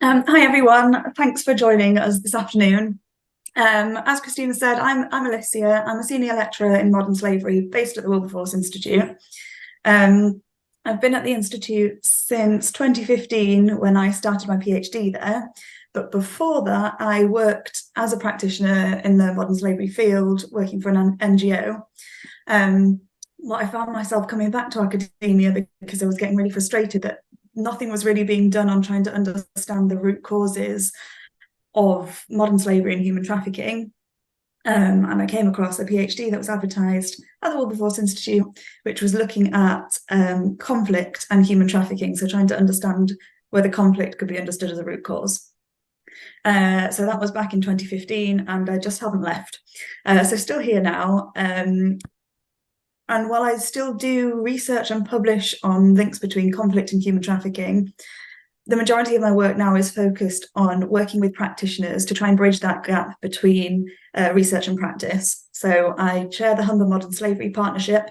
Hi everyone, thanks for joining us this afternoon. As Christina said, I'm Alicia. I'm a senior lecturer in modern slavery based at the Wilberforce Institute. I've been at the Institute since 2015 when I started my PhD there. But before that, I worked as a practitioner in the modern slavery field, working for an NGO. What I found myself coming back to academia because I was getting really frustrated that nothing was really being done on trying to understand the root causes of modern slavery and human trafficking. And I came across a PhD that was advertised at the Wilberforce Institute, which was looking at conflict and human trafficking, so trying to understand whether conflict could be understood as a root cause. So that was back in 2015, and I just haven't left. So still here now. And while I still do research and publish on links between conflict and human trafficking, the majority of my work now is focused on working with practitioners to try and bridge that gap between research and practice. So I chair the Humber Modern Slavery Partnership,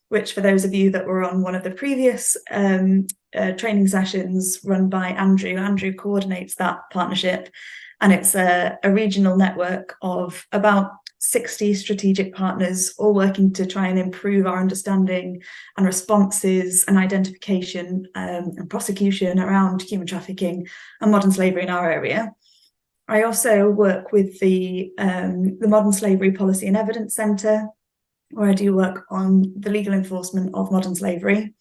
which for those of you that were on one of the previous training sessions run by Andrew coordinates that partnership. And it's a regional network of about 60 strategic partners, all working to try and improve our understanding and responses and identification and prosecution around human trafficking and modern slavery in our area. I also work with the Modern Slavery Policy and Evidence Centre, where I do work on the legal enforcement of modern slavery.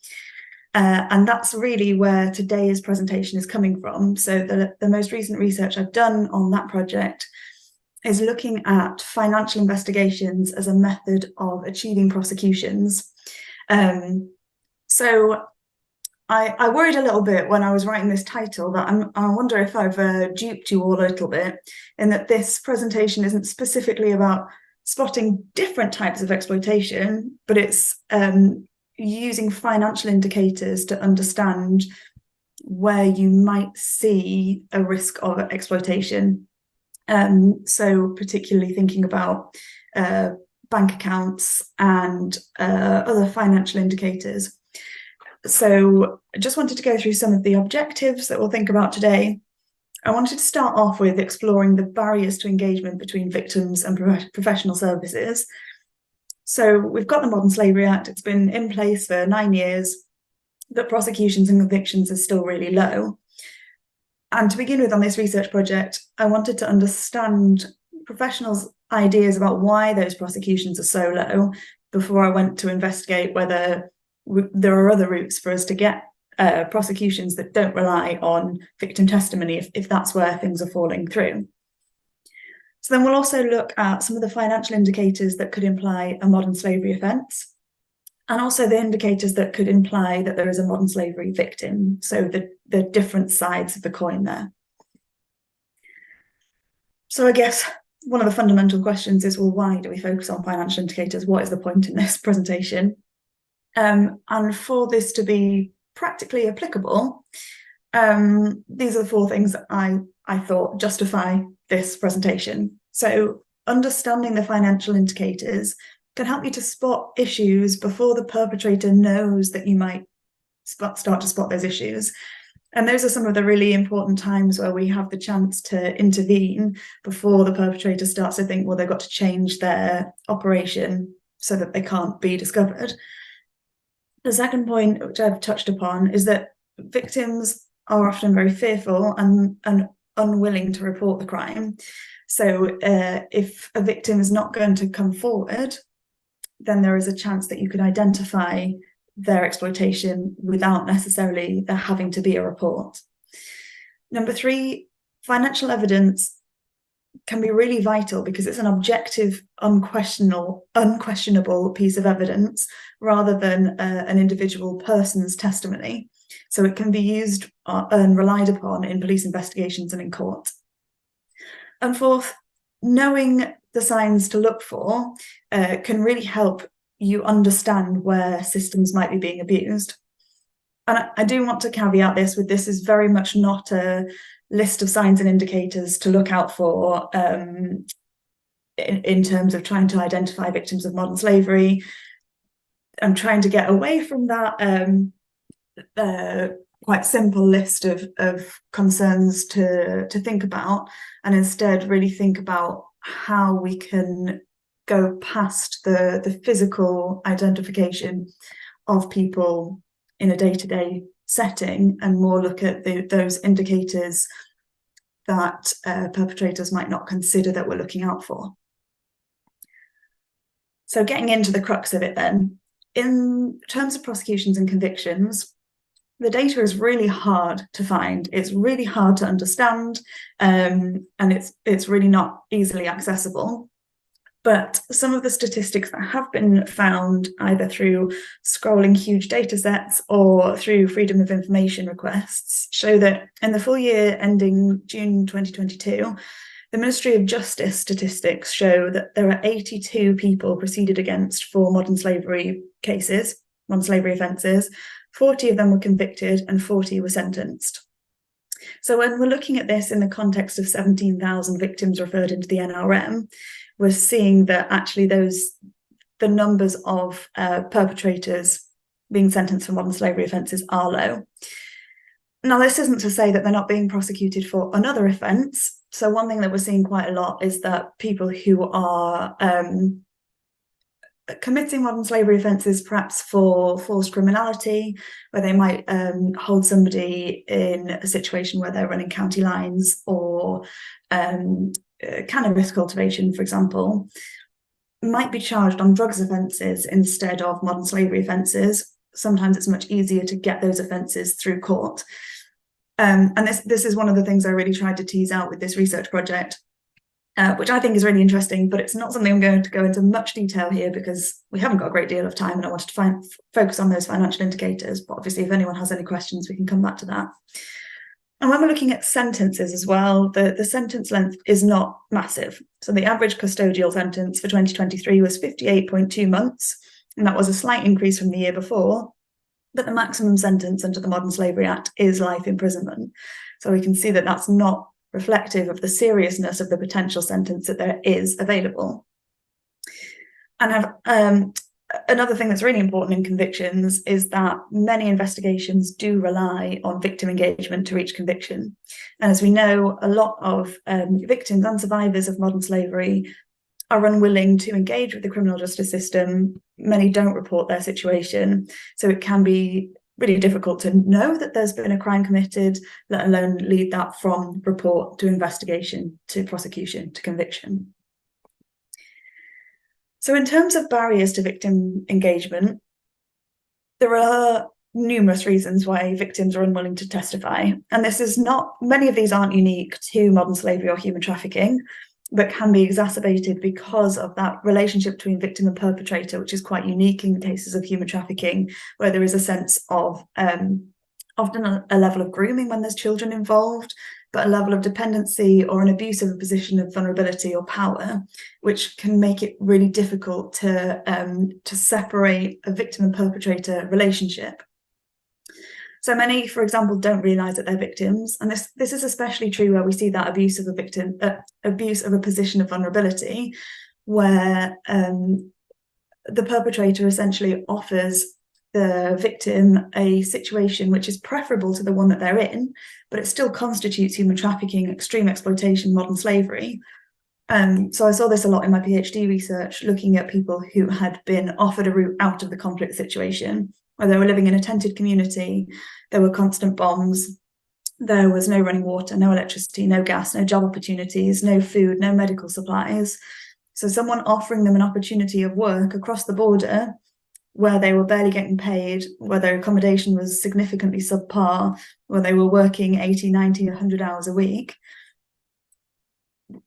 And that's really where today's presentation is coming from. So the most recent research I've done on that project is looking at financial investigations as a method of achieving prosecutions. So I worried a little bit when I was writing this title that I wonder if I've duped you all a little bit, in that this presentation isn't specifically about spotting different types of exploitation, but it's using financial indicators to understand where you might see a risk of exploitation. So particularly thinking about bank accounts and other financial indicators. So I just wanted to go through some of the objectives that we'll think about today. I wanted to start off with exploring the barriers to engagement between victims and professional services. So we've got the Modern Slavery Act. It's been in place for 9 years, but prosecutions and convictions are still really low. And to begin with on this research project, I wanted to understand professionals' ideas about why those prosecutions are so low before I went to investigate whether there are other routes for us to get prosecutions that don't rely on victim testimony, if that's where things are falling through. So then we'll also look at some of the financial indicators that could imply a modern slavery offence, and also the indicators that could imply that there is a modern slavery victim, so the different sides of the coin there. So I guess one of the fundamental questions is, well, why do we focus on financial indicators? What is the point in this presentation? And for this to be practically applicable, these are the 4 things that I thought justify this presentation. So understanding the financial indicators can help you to spot issues before the perpetrator knows that you might start to spot those issues. And those are some of the really important times where we have the chance to intervene before the perpetrator starts to think, well, they've got to change their operation so that they can't be discovered. The second point, which I've touched upon, is that victims are often very fearful and unwilling to report the crime. So if a victim is not going to come forward, then there is a chance that you could identify their exploitation without necessarily there having to be a report. Number 3, financial evidence can be really vital because it's an objective, unquestionable piece of evidence rather than an individual person's testimony. So it can be used and relied upon in police investigations and in court. And 4th, knowing the signs to look for can really help you understand where systems might be being abused. And I do want to caveat this with, this is very much not a list of signs and indicators to look out for in terms of trying to identify victims of modern slavery. I'm trying to get away from that quite simple list of concerns to think about, and instead really think about how we can go past the physical identification of people in a day-to-day setting and more look at those indicators that perpetrators might not consider that we're looking out for. So getting into the crux of it then, in terms of prosecutions and convictions, the data is really hard to find. It's really hard to understand, and it's really not easily accessible. But some of the statistics that have been found, either through scrolling huge data sets or through freedom of information requests, show that in the full year ending June 2022, the Ministry of Justice statistics show that there are 82 people proceeded against for modern slavery cases, modern slavery offences. 40 of them were convicted and 40 were sentenced. So when we're looking at this in the context of 17,000 victims referred into the NRM, we're seeing that actually the numbers of perpetrators being sentenced for modern slavery offences are low. Now, this isn't to say that they're not being prosecuted for another offence. So one thing that we're seeing quite a lot is that people who are committing modern slavery offences, perhaps for forced criminality, where they might hold somebody in a situation where they're running county lines, or cannabis cultivation, for example, might be charged on drugs offences instead of modern slavery offences. Sometimes it's much easier to get those offences through court. And this is one of the things I really tried to tease out with this research project, which I think is really interesting, but it's not something I'm going to go into much detail here because we haven't got a great deal of time and I wanted to focus on those financial indicators. But obviously, if anyone has any questions, we can come back to that. And when we're looking at sentences as well, the sentence length is not massive. So the average custodial sentence for 2023 was 58.2 months, and that was a slight increase from the year before. But the maximum sentence under the Modern Slavery Act is life imprisonment. So we can see that that's not reflective of the seriousness of the potential sentence that there is available. And another thing that's really important in convictions is that many investigations do rely on victim engagement to reach conviction. And as we know, a lot of victims and survivors of modern slavery are unwilling to engage with the criminal justice system. Many don't report their situation. So it can be really difficult to know that there's been a crime committed, let alone lead that from report to investigation, to prosecution, to conviction. So in terms of barriers to victim engagement, there are numerous reasons why victims are unwilling to testify. And many of these aren't unique to modern slavery or human trafficking, but can be exacerbated because of that relationship between victim and perpetrator, which is quite unique in cases of human trafficking, where there is a sense of often a level of grooming when there's children involved, but a level of dependency or an abuse of a position of vulnerability or power, which can make it really difficult to separate a victim and perpetrator relationship. So many, for example, don't realise that they're victims, and this is especially true where we see that abuse of a position of vulnerability, where the perpetrator essentially offers the victim a situation which is preferable to the one that they're in, but it still constitutes human trafficking, extreme exploitation, modern slavery. So I saw this a lot in my PhD research, looking at people who had been offered a route out of the conflict situation, where they were living in a tented community, there were constant bombs, there was no running water, no electricity, no gas, no job opportunities, no food, no medical supplies. So someone offering them an opportunity of work across the border, where they were barely getting paid, where their accommodation was significantly subpar, where they were working 80, 90, 100 hours a week,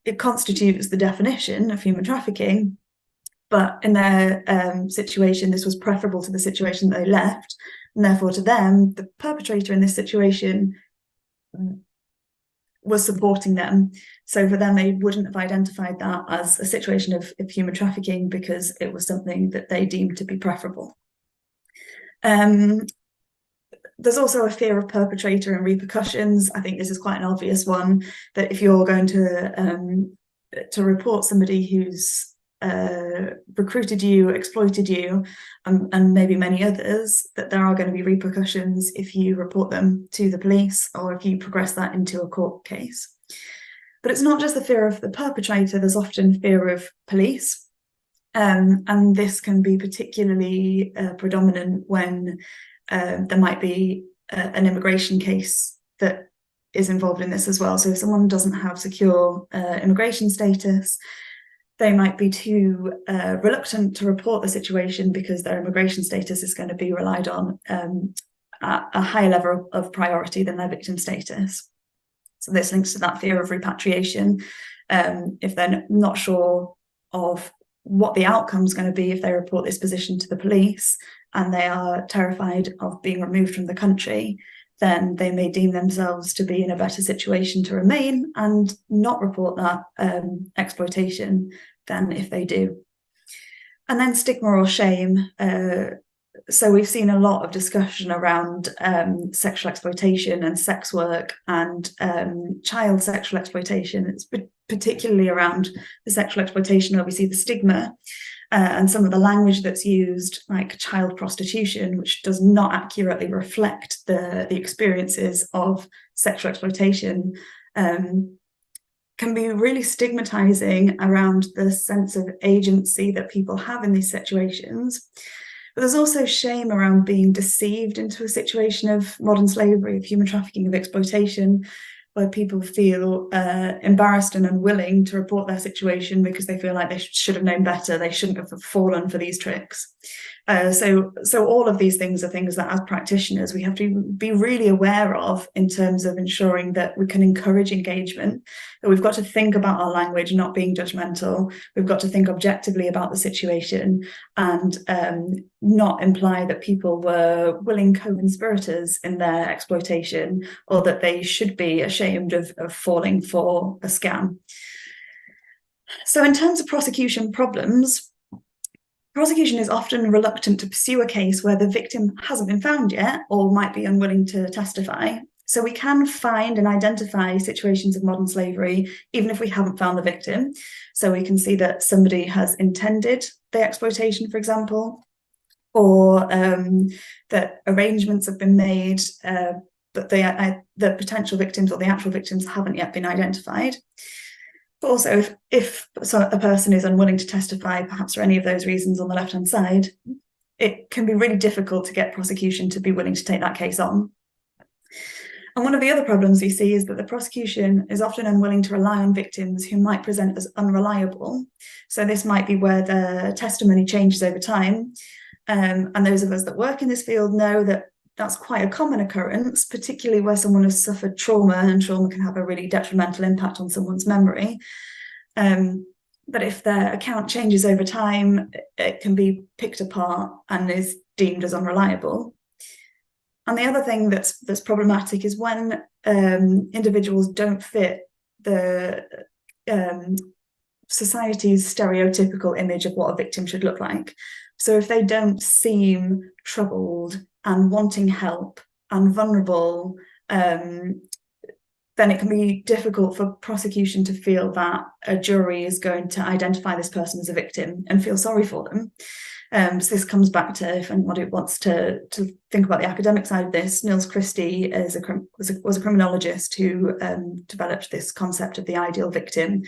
it constitutes the definition of human trafficking. But in their situation, this was preferable to the situation they left. And therefore, to them, the perpetrator in this situation was supporting them. So for them, they wouldn't have identified that as a situation of human trafficking because it was something that they deemed to be preferable. There's also a fear of perpetrator and repercussions. I think this is quite an obvious one, that if you're going to report somebody who's recruited you, exploited you, and maybe many others, that there are going to be repercussions if you report them to the police or if you progress that into a court case. But it's not just the fear of the perpetrator, there's often fear of police. And this can be particularly predominant when there might be an immigration case that is involved in this as well. So if someone doesn't have secure immigration status, they might be too reluctant to report the situation because their immigration status is going to be relied on at a higher level of priority than their victim status. So this links to that fear of repatriation. If they're not sure of what the outcome is going to be if they report this position to the police and they are terrified of being removed from the country, then they may deem themselves to be in a better situation to remain and not report that exploitation than if they do. And then stigma or shame. So we've seen a lot of discussion around sexual exploitation and sex work and child sexual exploitation. It's particularly around the sexual exploitation where we see the stigma and some of the language that's used, like child prostitution, which does not accurately reflect the experiences of sexual exploitation, can be really stigmatizing around the sense of agency that people have in these situations. But there's also shame around being deceived into a situation of modern slavery, of human trafficking, of exploitation, where people feel embarrassed and unwilling to report their situation because they feel like they should have known better, they shouldn't have fallen for these tricks. So all of these things are things that as practitioners we have to be really aware of in terms of ensuring that we can encourage engagement, that we've got to think about our language not being judgmental, we've got to think objectively about the situation and not imply that people were willing co-conspirators in their exploitation or that they should be ashamed of falling for a scam. So in terms of prosecution problems, prosecution is often reluctant to pursue a case where the victim hasn't been found yet or might be unwilling to testify. So we can find and identify situations of modern slavery even if we haven't found the victim. So we can see that somebody has intended the exploitation, for example, or that arrangements have been made, but the potential victims or the actual victims haven't yet been identified. But also, if a person is unwilling to testify, perhaps for any of those reasons on the left-hand side, it can be really difficult to get prosecution to be willing to take that case on. And one of the other problems we see is that the prosecution is often unwilling to rely on victims who might present as unreliable. So this might be where the testimony changes over time. And those of us that work in this field know that that's quite a common occurrence, particularly where someone has suffered trauma, and trauma can have a really detrimental impact on someone's memory. But if their account changes over time, it can be picked apart and is deemed as unreliable. And the other thing that's problematic is when individuals don't fit the society's stereotypical image of what a victim should look like. So if they don't seem troubled and wanting help and vulnerable, then it can be difficult for prosecution to feel that a jury is going to identify this person as a victim and feel sorry for them. So this comes back to, if anybody wants to think about the academic side of this, Niels Christie was a criminologist who developed this concept of the ideal victim,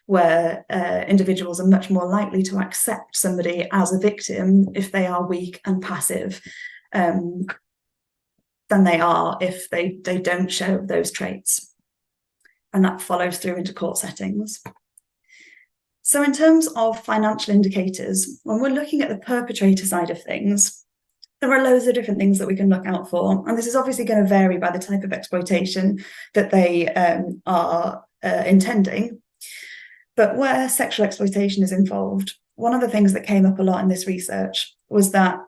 where individuals are much more likely to accept somebody as a victim if they are weak and passive than they are if they don't show those traits. And that follows through into court settings. So in terms of financial indicators, when we're looking at the perpetrator side of things, there are loads of different things that we can look out for. And this is obviously going to vary by the type of exploitation that they are intending. But where sexual exploitation is involved, one of the things that came up a lot in this research was that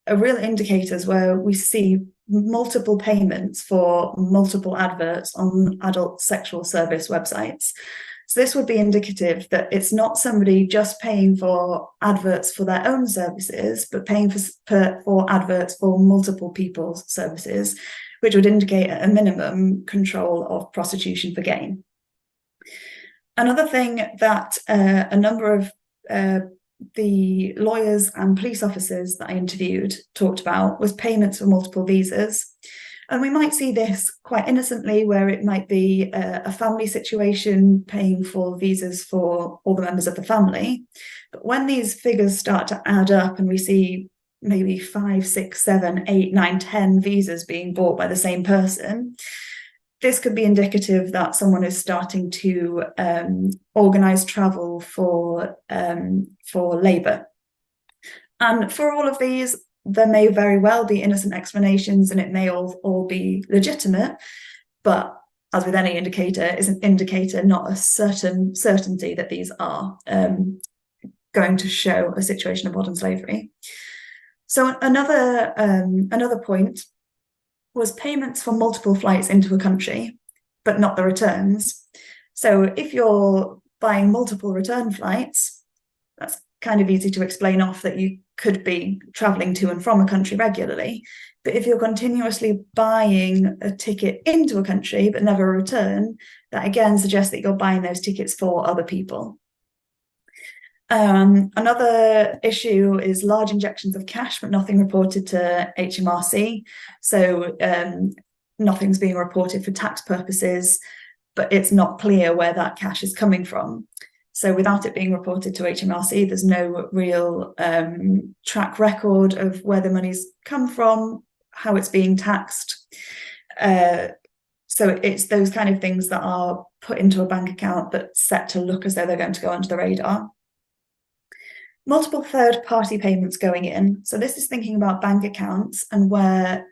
a real indicators where we see multiple payments for multiple adverts on adult sexual service websites. So this would be indicative that it's not somebody just paying for adverts for their own services, but paying for adverts for multiple people's services, which would indicate at a minimum control of prostitution for gain. Another thing that a number of the lawyers and police officers that I interviewed talked about was payments for multiple visas. And we might see this quite innocently, where it might be a family situation paying for visas for all the members of the family. But when these figures start to add up and we see maybe 5, 6, 7, 8, 9, 10 visas being bought by the same person, this could be indicative that someone is starting to organise travel for labour. And for all of these, there may very well be innocent explanations, and it may all be legitimate. But as with any indicator, is an indicator, not a certainty that these are going to show a situation of modern slavery. So another point was payments for multiple flights into a country, but not the returns. So if you're buying multiple return flights, that's kind of easy to explain off that you could be traveling to and from a country regularly. But if you're continuously buying a ticket into a country but never a return, that again suggests that you're buying those tickets for other people. Another issue is large injections of cash, but nothing reported to HMRC. So nothing's being reported for tax purposes, but it's not clear where that cash is coming from. So without it being reported to HMRC, there's no real track record of where the money's come from, how it's being taxed. So it's those kind of things that are put into a bank account but set to look as though they're going to go under the radar. Multiple third-party payments going in. So this is thinking about bank accounts and where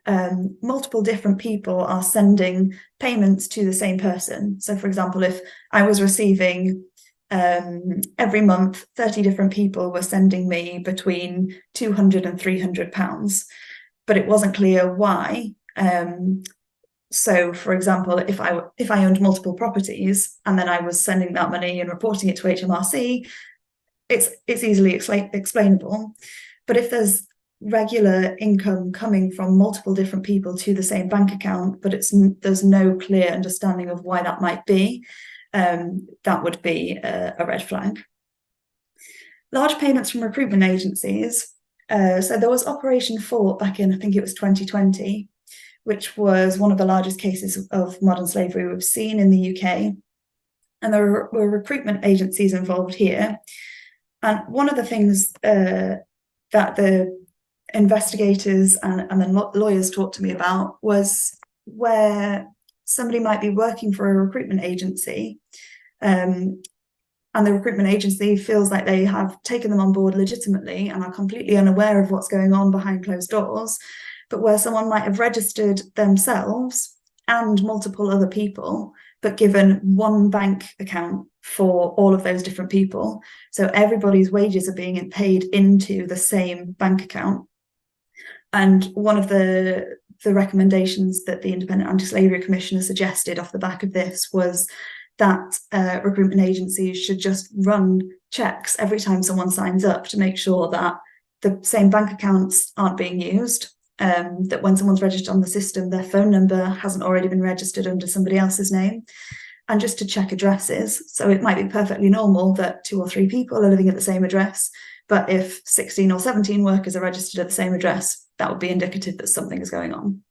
multiple different people are sending payments to the same person. So for example, if I was receiving every month, 30 different people were sending me between £200 and £300, but it wasn't clear why. So for example, if I owned multiple properties and then I was sending that money and reporting it to HMRC, it's easily explainable. But if there's regular income coming from multiple different people to the same bank account, but there's no clear understanding of why that might be, that would be a red flag. Large payments from recruitment agencies. So there was Operation Fort back in, I think it was 2020, which was one of the largest cases of modern slavery we've seen in the UK. And there were recruitment agencies involved here. And one of the things that the investigators and the lawyers talked to me about was where somebody might be working for a recruitment agency, and the recruitment agency feels like they have taken them on board legitimately and are completely unaware of what's going on behind closed doors, but where someone might have registered themselves and multiple other people, but given one bank account for all of those different people. So everybody's wages are being paid into the same bank account. And one of the recommendations that the Independent Anti-Slavery Commissioner suggested off the back of this was that recruitment agencies should just run checks every time someone signs up to make sure that the same bank accounts aren't being used, that when someone's registered on the system, their phone number hasn't already been registered under somebody else's name, and just to check addresses. So it might be perfectly normal that 2 or 3 people are living at the same address, but if 16 or 17 workers are registered at the same address, that would be indicative that something is going on.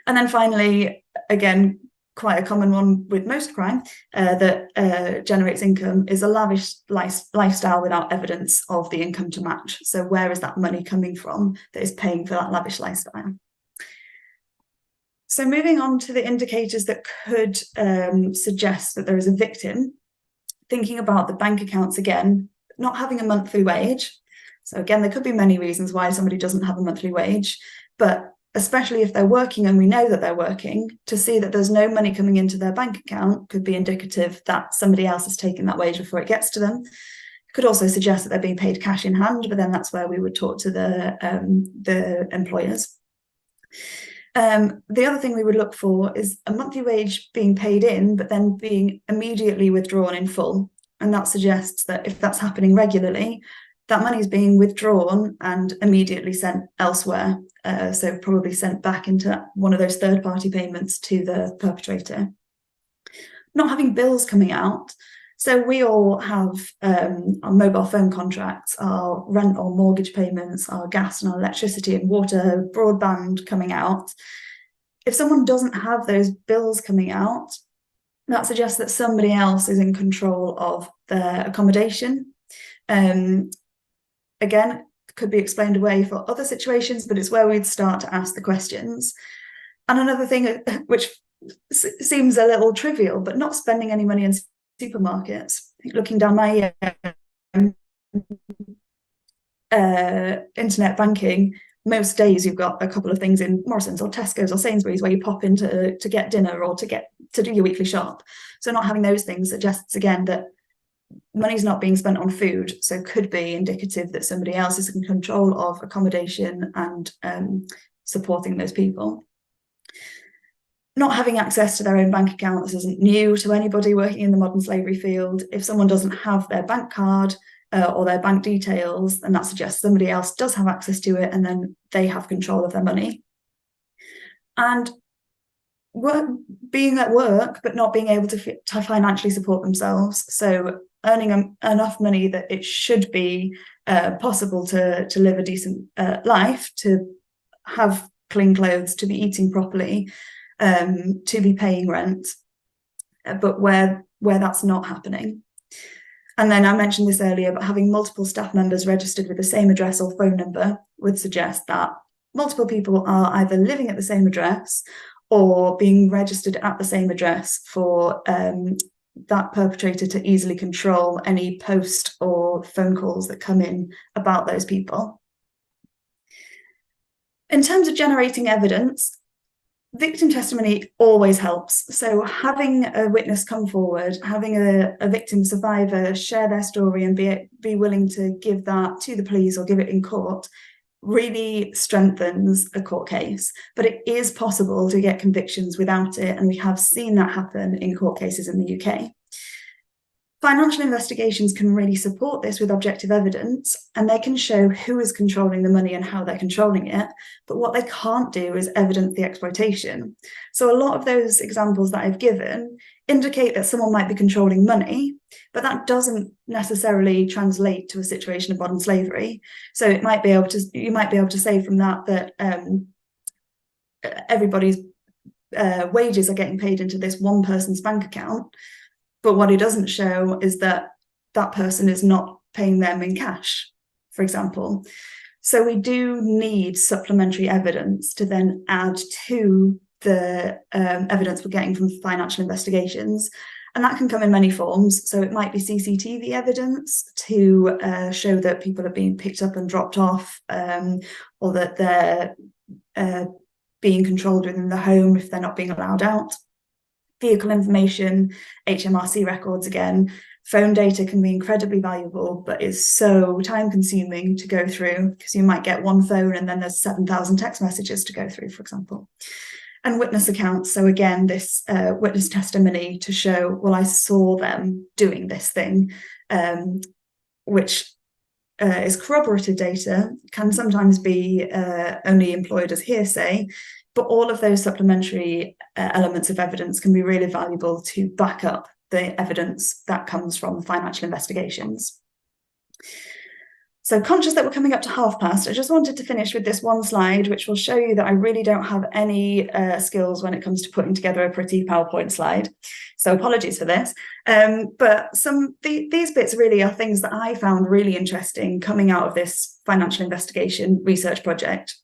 And then finally, again, quite a common one with most crime that generates income is a lavish lifestyle without evidence of the income to match. So where is that money coming from that is paying for that lavish lifestyle? So moving on to the indicators that could suggest that there is a victim, thinking about the bank accounts again, not having a monthly wage. So again, there could be many reasons why somebody doesn't have a monthly wage, but especially if they're working and we know that they're working, to see that there's no money coming into their bank account could be indicative that somebody else has taken that wage before it gets to them. It could also suggest that they're being paid cash in hand, but then that's where we would talk to the employers. The other thing we would look for is a monthly wage being paid in, but then being immediately withdrawn in full. And that suggests that if that's happening regularly, that money is being withdrawn and immediately sent elsewhere. So probably sent back into one of those third-party payments to the perpetrator. Not having bills coming out. So we all have our mobile phone contracts, our rent or mortgage payments, our gas and our electricity and water, broadband coming out. If someone doesn't have those bills coming out, that suggests that somebody else is in control of their accommodation. Again, could be explained away for other situations, but it's where we'd start to ask the questions. And another thing which seems a little trivial, but not spending any money in supermarkets. Looking down my internet banking, most days you've got a couple of things in Morrison's or Tesco's or Sainsbury's where you pop in to get dinner or to do your weekly shop. So not having those things suggests again that money's not being spent on food, so could be indicative that somebody else is in control of accommodation and supporting those people. Not having access to their own bank account, this isn't new to anybody working in the modern slavery field. If someone doesn't have their bank card or their bank details, then that suggests somebody else does have access to it, and then they have control of their money. And being at work, but not being able to financially support themselves. So earning enough money that it should be possible to live a decent life, to have clean clothes, to be eating properly, to be paying rent, but where that's not happening. And then I mentioned this earlier, but having multiple staff members registered with the same address or phone number would suggest that multiple people are either living at the same address or being registered at the same address for that perpetrator to easily control any post or phone calls that come in about those people. In terms of generating evidence, victim testimony always helps. So having a witness come forward, having a victim survivor share their story and be willing to give that to the police or give it in court really strengthens a court case. But it is possible to get convictions without it, and we have seen that happen in court cases in the UK. Financial investigations can really support this with objective evidence, and they can show who is controlling the money and how they're controlling it. But what they can't do is evidence the exploitation. So a lot of those examples that I've given indicate that someone might be controlling money, but that doesn't necessarily translate to a situation of modern slavery. So you might be able to say from that everybody's wages are getting paid into this one person's bank account. But what it doesn't show is that that person is not paying them in cash, for example. So we do need supplementary evidence to then add to the evidence we're getting from financial investigations. And that can come in many forms. So it might be CCTV evidence to show that people are being picked up and dropped off, or that they're being controlled within the home if they're not being allowed out. Vehicle information, HMRC records again. Phone data can be incredibly valuable, but is so time consuming to go through, because you might get one phone and then there's 7,000 text messages to go through, for example. And witness accounts. So again, this witness testimony to show, well, I saw them doing this thing, which is corroborative data, can sometimes be only employed as hearsay. But all of those supplementary elements of evidence can be really valuable to back up the evidence that comes from financial investigations. So conscious that we're coming up to past, I just wanted to finish with this one slide, which will show you that I really don't have any skills when it comes to putting together a pretty PowerPoint slide. So apologies for this. But these bits really are things that I found really interesting coming out of this financial investigation research project.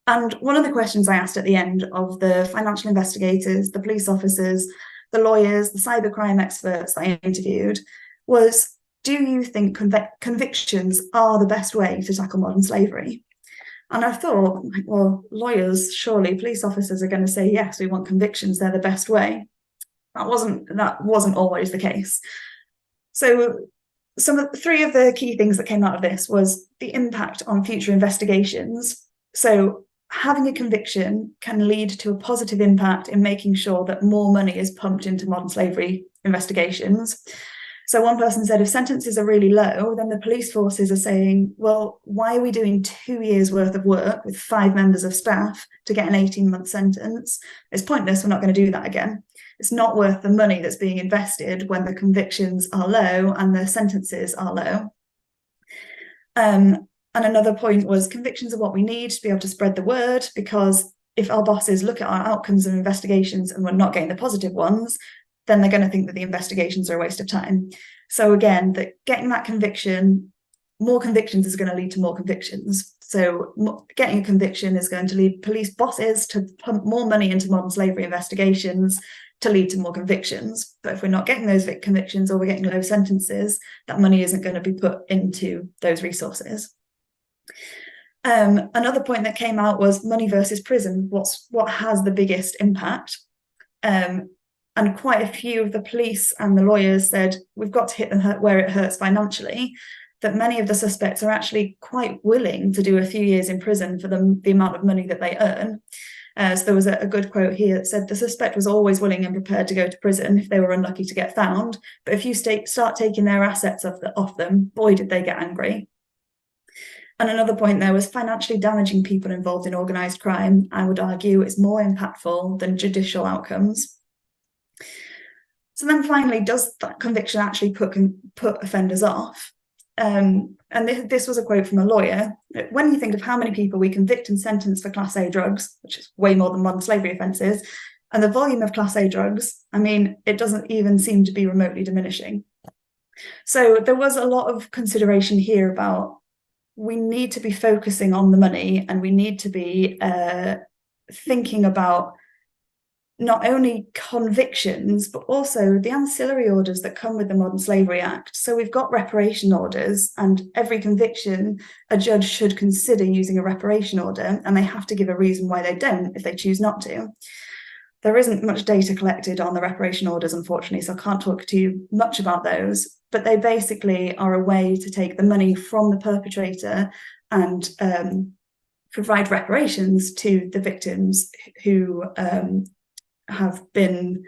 And one of the questions I asked at the end of the financial investigators, the police officers, the lawyers, the cybercrime experts that I interviewed was, do you think convictions are the best way to tackle modern slavery? And I thought, well, lawyers, surely police officers are going to say, yes, we want convictions, they're the best way. That wasn't always the case. So three of the key things that came out of this was the impact on future investigations. So having a conviction can lead to a positive impact in making sure that more money is pumped into modern slavery investigations. So one person said, if sentences are really low, then the police forces are saying, well, why are we doing 2 years worth of work with 5 members of staff to get an 18-month sentence? It's pointless, we're not going to do that again. It's not worth the money that's being invested when the convictions are low and the sentences are low. And another point was convictions are what we need to be able to spread the word, because if our bosses look at our outcomes of investigations and we're not getting the positive ones, then they're going to think that the investigations are a waste of time. So again, that getting that conviction, more convictions is going to lead to more convictions. So getting a conviction is going to lead police bosses to pump more money into modern slavery investigations to lead to more convictions. But if we're not getting those convictions, or we're getting low sentences, that money isn't going to be put into those resources. Another point that came out was money versus prison. What has the biggest impact? And quite a few of the police and the lawyers said, we've got to hit them where it hurts financially, that many of the suspects are actually quite willing to do a few years in prison for the amount of money that they earn. So there was a good quote here that said, the suspect was always willing and prepared to go to prison if they were unlucky to get found. But if you start taking their assets off them, boy, did they get angry. And another point there was financially damaging people involved in organised crime, I would argue, is more impactful than judicial outcomes. So then finally, does that conviction actually put offenders off? And this was a quote from a lawyer. When you think of how many people we convict and sentence for Class A drugs, which is way more than modern slavery offences, and the volume of Class A drugs, I mean, it doesn't even seem to be remotely diminishing. So there was a lot of consideration here about, we need to be focusing on the money, and we need to be thinking about not only convictions, but also the ancillary orders that come with the Modern Slavery Act. So we've got reparation orders, and every conviction, a judge should consider using a reparation order, and they have to give a reason why they don't if they choose not to. There isn't much data collected on the reparation orders, unfortunately, so I can't talk to you much about those, but they basically are a way to take the money from the perpetrator and provide reparations to the victims who have been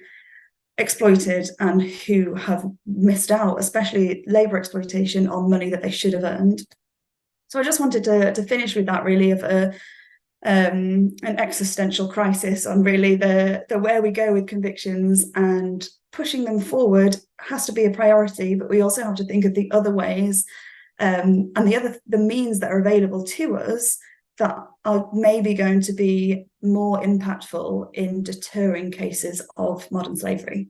exploited and who have missed out, especially labour exploitation, on money that they should have earned. So I just wanted to finish with that, really, of an existential crisis on really the where we go with convictions, and pushing them forward has to be a priority, but we also have to think of the other ways and the means that are available to us that are maybe going to be more impactful in deterring cases of modern slavery.